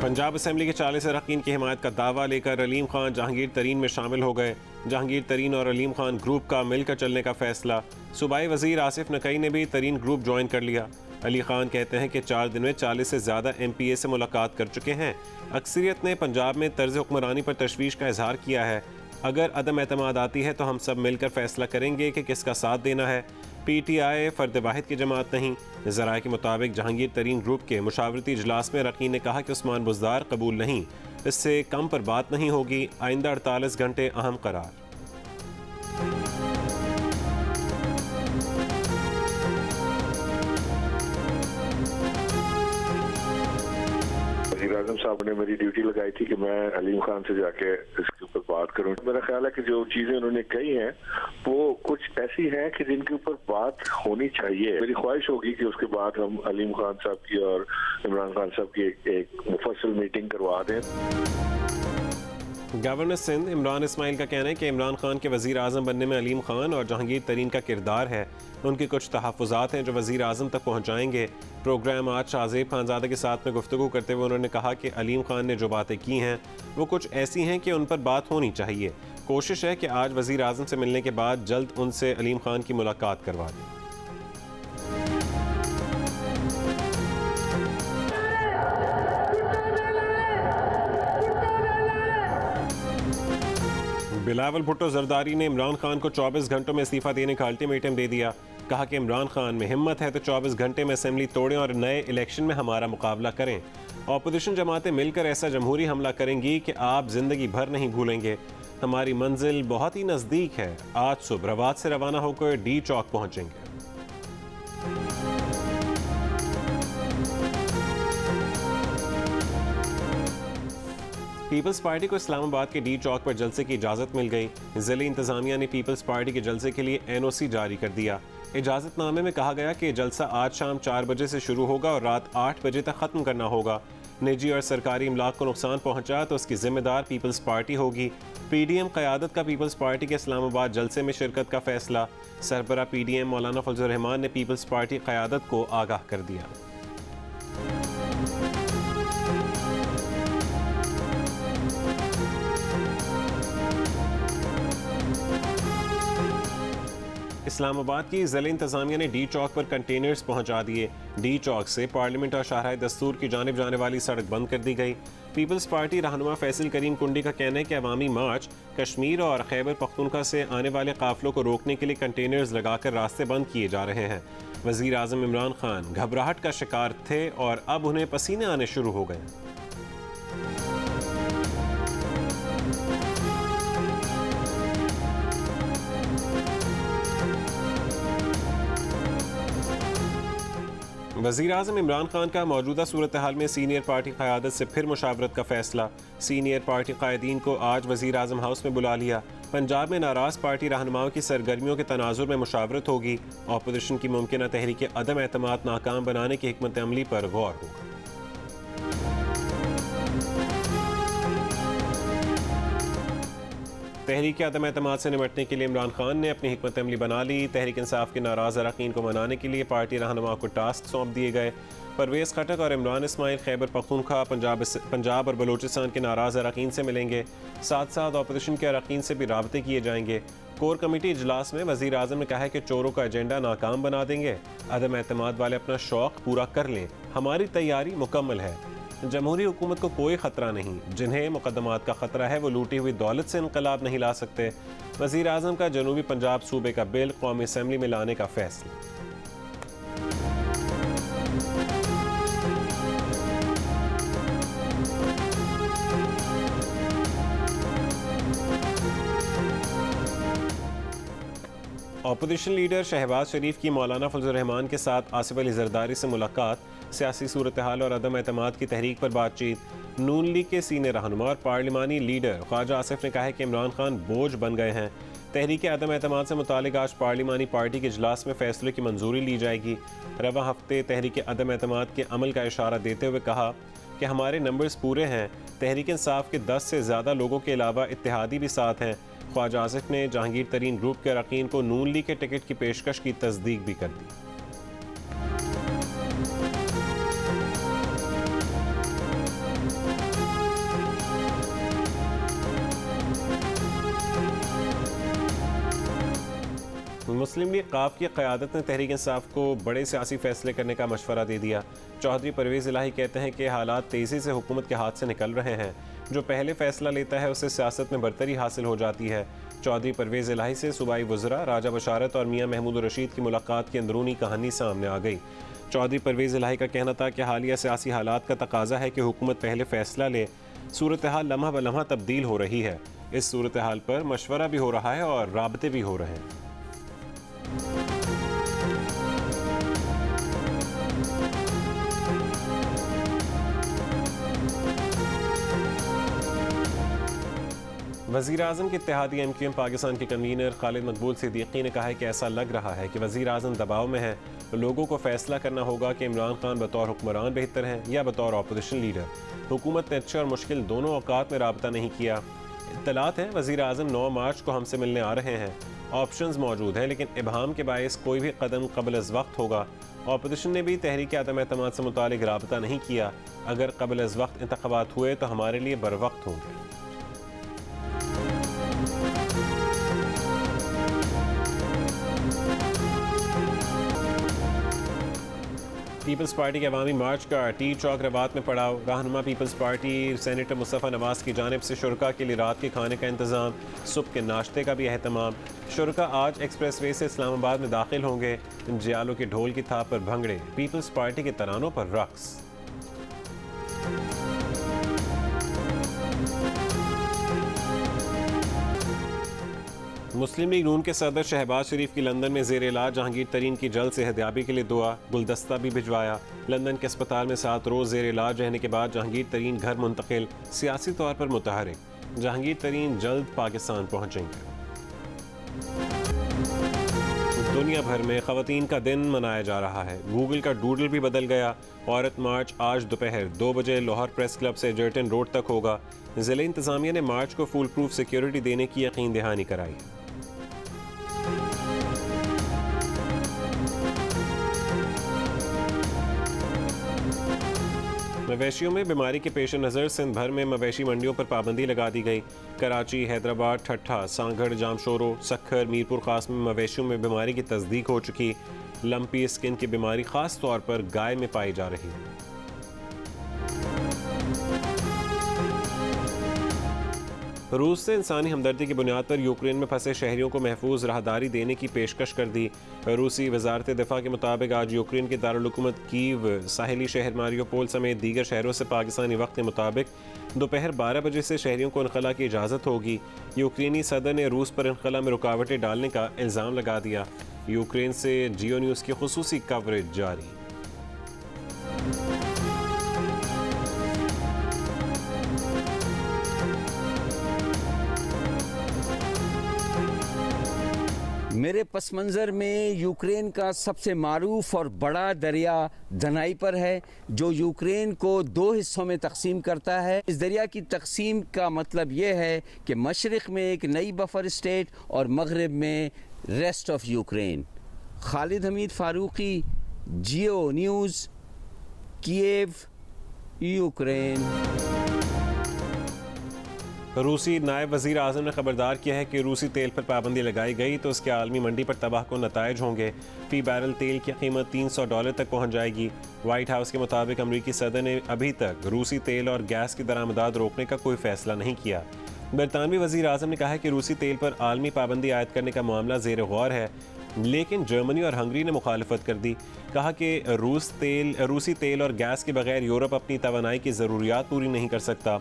Punjab assembly के 40 अरकान की हिमायत का दावा लेकर अलीम खान जहांगीर तरीन में शामिल हो गए। जहांगीर तरीन और अलीम खान ग्रुप का मिलकर चलने का फैसला। सूबाई वजीर आसिफ नकवी ने भी तरीन ग्रुप ज्वाइन कर लिया। अली खान कहते हैं कि 4 दिन में 40 से ज़्यादा MPA से मुलाकात कर चुके हैं। अक्सरियत ने पंजाब में तर्ज हुक्मरानी पर तशवीश का इजहार किया है। अगर अदम एतमाद आती है तो हम सब मिलकर फैसला करेंगे कि किसका साथ देना है। PTI फर्द वाहिद की जमात नहीं। ज़राए के मुताबिक जहांगीर तरीन ग्रुप के मुशावरती इजलास में रकीन ने कहा कि उस्मान बुज़दार कबूल नहीं, इससे कम पर बात नहीं होगी। आइंदा 48 घंटे अहम करार। वज़ीर आज़म साहब ने मेरी ड्यूटी लगाई थी कि मैं अलीम खान से जाके इसके ऊपर बात करूं। मेरा ख्याल है कि जो चीजें उन्होंने कही हैं वो कुछ ऐसी हैं कि जिनके ऊपर बात होनी चाहिए। मेरी ख्वाहिश होगी कि उसके बाद हम अलीम खान साहब की और इमरान खान साहब की एक मुफस्सल मीटिंग करवा दें। गवर्नर सिंध इमरान इस्माइल का कहना है कि इमरान खान के वज़ीर आज़म बनने में अलीम खान और जहांगीर तरीन का किरदार है। उनके कुछ तहफ़्फ़ुज़ात हैं जो वज़ीर आज़म तक पहुँचाएंगे। प्रोग्राम आज शाहज़ेब खानज़ादा के साथ में गुफ्तगू करते हुए उन्होंने कहा कि अलीम खान ने जो बातें की हैं वो कुछ ऐसी हैं कि उन पर बात होनी चाहिए। कोशिश है कि आज वज़ीर आज़म से मिलने के बाद जल्द उनसे अलीम खान की मुलाकात करवा दें। बिलावल भुट्टो जरदारी ने इमरान खान को 24 घंटों में इस्तीफा देने का अल्टीमेटम दे दिया। कहा कि इमरान खान में हिम्मत है तो 24 घंटे में असेंबली तोड़ें और नए इलेक्शन में हमारा मुकाबला करें। अपोजिशन जमातें मिलकर ऐसा जमहूरी हमला करेंगी कि आप जिंदगी भर नहीं भूलेंगे। हमारी मंजिल बहुत ही नज़दीक है। आज सुबह रवात से रवाना होकर D चौक पहुंचेंगे। पीपल्स पार्टी को इस्लामाबाद के D चौक पर जलसे की इजाज़त मिल गई। ज़िले इंतज़ामिया ने पीपल्स पार्टी के जलसे के लिए NOC जारी कर दिया। इजाज़तनामे में कहा गया कि जलसा आज शाम 4 बजे से शुरू होगा और रात 8 बजे तक ख़त्म करना होगा। निजी और सरकारी इमलाक को नुकसान पहुंचा तो उसकी जिम्मेदार पीपल्स पार्टी होगी। PDM क़यादत का पीपल्स पार्टी के इस्लामाबाद जलसे में शिरकत का फैसला। सरबरा PDM मौलाना फजल रहमान ने पीपल्स पार्टी क़यादत को आगाह कर दिया। इस्लामाबाद की ज़िला इंतज़ामिया ने D चौक पर कंटेनर्स पहुंचा दिए। D चौक से पार्लियामेंट और शाहराह दस्तूर की जानिब जाने वाली सड़क बंद कर दी गई। पीपल्स पार्टी रहनुमा फैसल करीम कुंडी का कहना है कि अवामी मार्च कश्मीर और खैबर पख्तूनख्वा से आने वाले काफिलों को रोकने के लिए कंटेनर्स लगाकर रास्ते बंद किए जा रहे हैं। वज़ीर आज़म इमरान खान घबराहट का शिकार थे और अब उन्हें पसीने आने शुरू हो गए। वज़ीर आज़म इमरान खान का मौजूदा सूरत हाल में सीनियर पार्टी क़यादत से फिर मुशावरत का फैसला। सीनियर पार्टी कायदीन को आज वज़ीर आज़म हाउस में बुला लिया। पंजाब में नाराज़ पार्टी रहनुमाओं की सरगर्मियों के तनाजुर में मुशावरत होगी। अपोजिशन की मुमकिन तहरीक अदम एतमाद नाकाम बनाने की हिकमत अमली पर गौर होगा। तहरीक अदम एतमाद से निपटने के लिए इमरान खान ने अपनी हिकमत अमली बना ली। तहरीक इंसाफ के नाराज़ अरकान को मनाने के लिए पार्टी रहनुमा को टास्क सौंप दिए गए। परवेज़ खटक और इमरान इस्माइल खैबर पख्तूनख्वा पंजाब और बलूचिस्तान के नाराज़ अरकान से मिलेंगे। साथ साथ अपोजिशन के अरकान से भी राबते किए जाएंगे। कोर कमेटी इजलास में वज़ीर आज़म ने कहा है कि चोरों का एजेंडा नाकाम बना देंगे। अदम एतमाद वाले अपना शौक़ पूरा कर लें, हमारी तैयारी मुकम्मल है। जमहूरी हुकूमत को कोई ख़तरा नहीं। जिन्हें मुकदमात का ख़तरा है वो लूटी हुई दौलत से इनकलाब नहीं ला सकते। वज़ीर आज़म का जनूबी पंजाब सूबे का बिल कौमी असम्बली में लाने का फैसला। अपोजिशन लीडर शहबाज शरीफ की मौलाना फजल रहमान के साथ आसिफ अली जरदारी से मुलाकात। सियासी सूरत हाल और अदम एतमाद की तहरीक पर बातचीत। नून लीग के सीनियर रहनुमा और पार्लिमानी लीडर ख्वाजा आसिफ ने कहा है कि इमरान खान बोझ बन गए हैं। तहरीक अदम एतमाद से मुतालिक आज पार्लिमानी पार्टी के इजलास में फैसले की मंजूरी ली जाएगी। रवा हफ्ते तहरीक अदम एतमाद के अमल का इशारा देते हुए कहा कि हमारे नंबर्स पूरे हैं। तहरीक इंसाफ के 10 से ज़्यादा लोगों के अलावा इत्तेहादी भी साथ हैं। ख्वाजा आसिफ ने जहांगीर तरीन ग्रुप के अरकान को नून लीग के टिकट की पेशकश की तस्दीक भी कर दी। मुस्लिम लीग काफ की क़यादत ने तहरीक इंसाफ को बड़े सियासी फैसले करने का मशवरा दे दिया। चौधरी परवेज़ इलाही कहते हैं कि हालात तेज़ी से हुकूमत के हाथ से निकल रहे हैं। जो पहले फैसला लेता है उसे सियासत में बरतरी हासिल हो जाती है। चौधरी परवेज़ इलाही से सूबाई वज़रा राजा बशारत और मियाँ महमूद रशीद की मुलाकात की अंदरूनी कहानी सामने आ गई। चौधरी परवेज़ इलाही का कहना था कि हालिया सियासी हालात का तकाजा है कि हुकूमत पहले फैसला ले। सूरत हाल लम्हा ब लम्हा तब्दील हो रही है। इस सूरत हाल पर मशवरा भी हो रहा है और राबते भी हो रहे हैं। वज़ीर आज़म के इत्तेहादी MQM पाकिस्तान के कन्वीनर खालिद मकबूल सिद्दीकी ने कहा है कि ऐसा लग रहा है कि वज़ीर आज़म दबाव में है। लोगों को फैसला करना होगा कि इमरान खान बतौर हुक्मरान बेहतर हैं या बतौर अपोजिशन लीडर। हुकूमत ने अच्छे और मुश्किल दोनों औकात में राबता नहीं किया। इत्तलात है वज़ीर आज़म 9 मार्च को हमसे मिलने आ रहे हैं। ऑप्शंस मौजूद हैं लेकिन इबहाम के बायस कोई भी कदम कबल अज़ वक्त होगा। अपोजिशन ने भी तहरीक आदम एतमाद से मुतालिक राबता नहीं किया। अगर कबल अज़ वक्त इंतख़ाबात हुए तो हमारे लिए बर वक्त होंगे। पीपल्स पार्टी के अवामी मार्च का टी चौक रबात में पड़ाव। रहनुमा पीपल्स पार्टी सेनेटर मुस्तफ़ा नवाज़ की जानिब से शुरका के लिए रात के खाने का इंतज़ाम, सुबह के नाश्ते का भी अहतमाम। शुरका आज एक्सप्रेस वे से इस्लामाबाद में दाखिल होंगे। जियालों के ढोल की थाप पर भंगड़े, पीपल्स पार्टी के तरानों पर रक्स। मुस्लिम लीग नून के सदर शहबाज शरीफ की लंदन में ज़ेर इलाज जहांगीर तरीन की जल्द सेहतयाबी के लिए दुआ, गुलदस्ता भी भिजवाया। लंदन के अस्पताल में 7 रोज़ ज़ेर इलाज रहने के बाद जहांगीर तरीन घर मुंतकिल, सियासी तौर पर मुतहरिक। जहांगीर तरीन जल्द पाकिस्तान पहुँचेंगे। दुनिया भर में ख़वातीन का दिन मनाया जा रहा है। गूगल का डूडल भी बदल गया। औरत मार्च आज दोपहर 2 बजे लाहौर प्रेस क्लब से जर्टन रोड तक होगा। ज़िले इंतज़ामिया ने मार्च को फुल प्रूफ सिक्योरिटी देने की यकीन दहानी कराई। मवेशियों में बीमारी के पेश नज़र सिंध भर में मवेशी मंडियों पर पाबंदी लगा दी गई। कराची, हैदराबाद, ठट्ठा, सांगड़, जामशोरो, सखर, मीरपुर खास में मवेशियों में बीमारी की तस्दीक हो चुकी। लंपी स्किन की बीमारी खास तौर पर गाय में पाई जा रही है। रूस से इंसानी हमदर्दी की बुनियाद पर यूक्रेन में फंसे शहरियों को महफूज राहदारी देने की पेशकश कर दी। रूसी वजारत दिफा के मुताबिक आज यूक्रेन के दारुल-हुकूमत कीव, साहिली शहर मारियोपोल समेत दीगर शहरों से पाकिस्तानी वक्त के मुताबिक दोपहर 12 बजे से शहरियों को इनखला की इजाज़त होगी। यूक्रेनी सदर ने रूस पर इनखला में रुकावटें डालने का इल्ज़ाम लगा दिया। यूक्रेन से जियो न्यूज़ की खुसूसी कवरेज जारी। मेरे पस मंज़र में यूक्रेन का सबसे मारूफ और बड़ा दरिया दनाइपर है, जो यूक्रेन को 2 हिस्सों में तकसीम करता है। इस दरिया की तकसीम का मतलब ये है कि मशरिक़ में एक नई बफर स्टेट और मगरिब में rest of Ukraine. Khalid Hamid Farooqui, Geo News, Kyiv, Ukraine. रूसी नायब वज़ीर आज़म ने खबरदार किया है कि रूसी तेल पर पाबंदी लगाई गई तो उसके आलमी मंडी पर तबाह को नताइज होंगे। फ़ी बैरल तेल की कीमत $300 तक पहुँच जाएगी। वाइट हाउस के मुताबिक अमरीकी सदर ने अभी तक रूसी तेल और गैस की दरामदाद रोकने का कोई फैसला नहीं किया। बरतानवी वज़ीर आज़म ने कहा है कि रूसी तेल पर आलमी पाबंदी आयद करने का मामला ज़ेर गौर है, लेकिन जर्मनी और हंगरी ने मुखालफत कर दी। कहा कि रूसी तेल और गैस के बगैर यूरोप अपनी तवानाई की ज़रूरियात पूरी नहीं कर सकता।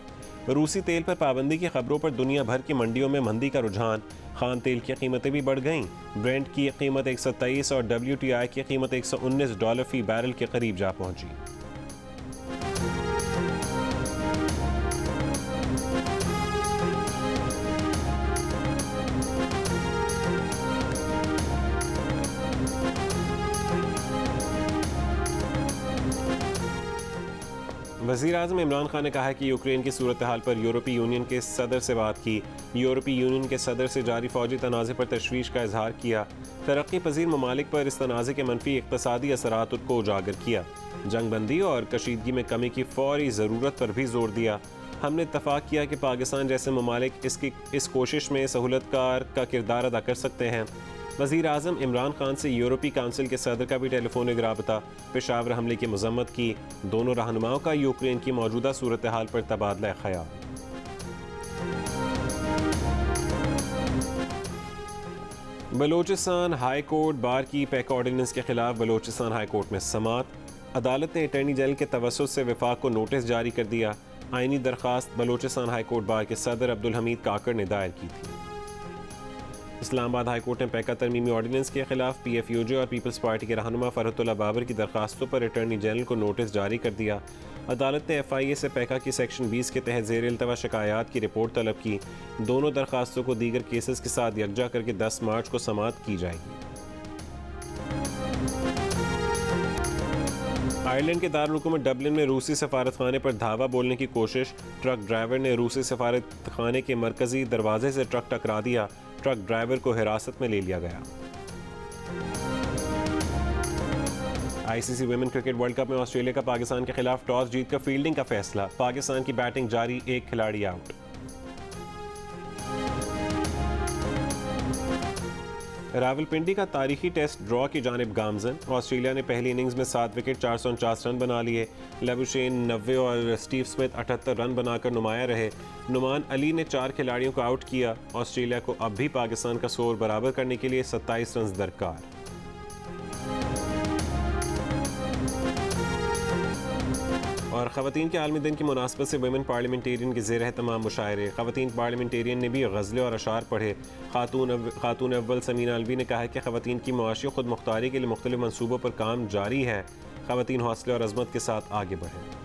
रूसी तेल पर पाबंदी की खबरों पर दुनिया भर की मंडियों में मंदी का रुझान। खान तेल की कीमतें भी बढ़ गईं। ब्रेंट की कीमत 123 और WTI की कीमत $119 फ़ी बैरल के करीब जा पहुंची। वज़ीर आज़म इमरान खान ने कहा है कि यूक्रेन की सूरत हाल पर यूरोपीय यूनियन के सदर से बात की। यूरोपीय यूनियन के सदर से जारी फौजी तनाज़े पर तशवीश का इजहार किया। तरक्की पजीर ममालिक पर इस तनाज़े के मनफी इक़्तिसादी असरात को उजागर किया। जंगबंदी और कशीदगी में कमी की फ़ौरी ज़रूरत पर भी जोर दिया। हमने इत्तफ़ाक़ किया कि पाकिस्तान जैसे ममालिक इस कोशिश में सहूलतकार का किरदार अदा कर सकते हैं। वज़ीर आज़म इमरान खान से यूरोपीय काउंसिल के सदर का भी टेलीफोनिक राबता, पेशावर हमले की मज़म्मत की। दोनों रहनुमाओं का यूक्रेन की मौजूदा सूरत हाल पर तबादला ख्याल। बलोचिस्तान हाई कोर्ट बार की पैक ऑर्डिनेंस के खिलाफ बलोचिस्तान हाई कोर्ट में समाअत। अदालत ने अटॉर्नी जनरल के तवस्सुत से विफाक को नोटिस जारी कर दिया। आईनी दरख्वास्त बलोचिस्तान हाई कोर्ट बार के सदर अब्दुल हमीद काकड़ ने दायर की थी। इस्लामाबाद हाई कोर्ट ने पैका तरमीमी ऑर्डिनेंस के खिलाफ PFUJ और पीपल्स पार्टी के रहनुमा फरहतुल्लाह बाबर की दरखास्तों पर अटॉर्नी जनरल को नोटिस जारी कर दिया। अदालत ने FIA से पैका की सेक्शन 20 के तहत ज़ेर इल्तवा शिकायत की रिपोर्ट तलब की। दोनों दरखास्तों को दीगर केसेस के साथ यकजा करके 10 मार्च को समाअत की जाएगी। आयरलैंड के दारुल-हुकूमत डबलिन में रूसी सफारत खाने पर धावा बोलने की कोशिश। ट्रक ड्राइवर ने रूसी सफारत खाने के मरकजी दरवाजे से ट्रक टकरा दिया। ट्रक ड्राइवर को हिरासत में ले लिया गया। ICC women cricket world cup में ऑस्ट्रेलिया का पाकिस्तान के खिलाफ टॉस जीतकर फील्डिंग का फैसला। पाकिस्तान की बैटिंग जारी, एक खिलाड़ी आउट। रावलपिंडी का तारीखी टेस्ट ड्रॉ की जानिब गामजन। ऑस्ट्रेलिया ने पहली इनिंग्स में 7 विकेट 449 रन बना लिए। लबुशेन 90 और स्टीव स्मिथ 78 रन बनाकर नुमाया रहे। नुमान अली ने 4 खिलाड़ियों को आउट किया। ऑस्ट्रेलिया को अब भी पाकिस्तान का स्कोर बराबर करने के लिए 27 रन दरकार। और ख़वातीन के आलमी दिन की मुनासबत से वुमेन पार्लियामेंटेरियन के ज़ेर तमाम मुशायरे। ख़वातीन पार्लियामेंटेरियन ने भी गज़लें और अशार पढ़े। खातून अव्वल समीना अलवी ने कहा कि ख़वातीन की मुआशी खुद मुख्तारी के लिए मुख्तलिफ मनसूबों पर काम जारी है। ख़वातीन हौसले और अज़मत के साथ आगे बढ़ें।